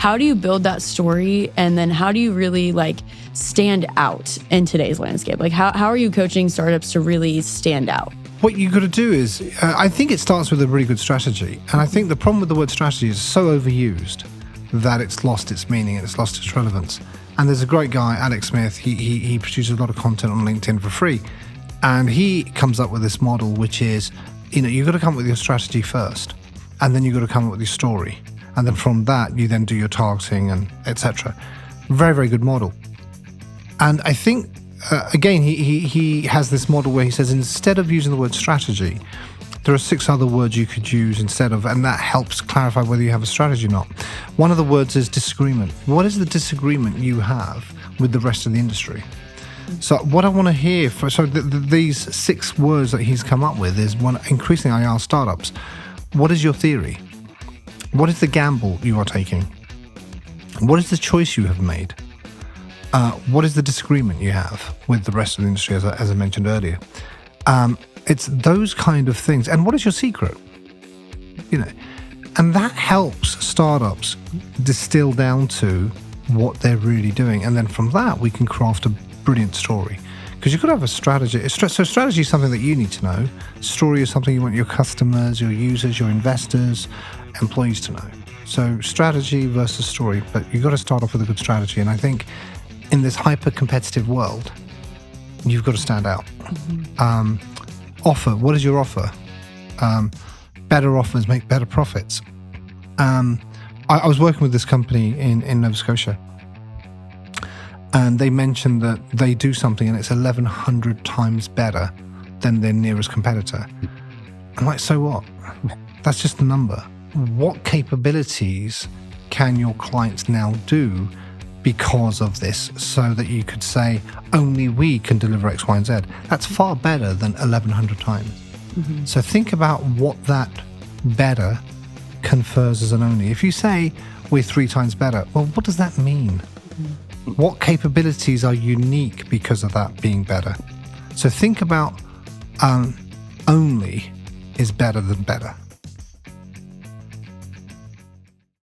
how do you build that story? And then how do you really like stand out in today's landscape? Like how are you coaching startups to really stand out? What you've got to do is, I think it starts with a really good strategy. And I think the problem with the word strategy is so overused that it's lost its meaning and it's lost its relevance. And there's a great guy, Alex Smith, he produces a lot of content on LinkedIn for free. And he comes up with this model, which is, you've got to come up with your strategy first. And then you've got to come up with your story. And then from that, you then do your targeting and etc. Very, very good model. And I think, again, he has this model where he says instead of using the word strategy, there are 6 other words you could use instead of, and that helps clarify whether you have a strategy or not. One of the words is disagreement. What is the disagreement you have with the rest of the industry? So what I want to hear, these 6 words that he's come up with is one. Increasingly, I ask startups, what is your theory? What is the gamble you are taking? What is the choice you have made? What is the disagreement you have with the rest of the industry, as I mentioned earlier? It's those kind of things. And what is your secret? And that helps startups distill down to what they're really doing. And then from that, we can craft a brilliant story. Because you've got to have a strategy. So strategy is something that you need to know. Story is something you want your customers, your users, your investors, employees to know. So strategy versus story. But you've got to start off with a good strategy. And I think in this hyper-competitive world, you've got to stand out. Offer. What is your offer? Better offers make better profits. I was working with this company in Nova Scotia, and they mentioned that they do something and it's 1,100 times better than their nearest competitor. I'm like, so what? That's just the number. What capabilities can your clients now do because of this, so that you could say only we can deliver X, Y, and Z? That's far better than 1,100 times. So think about what that better confers as an only. If you say we're 3 times better, well, what does that mean? What capabilities are unique because of that being better? So think about only is better than better.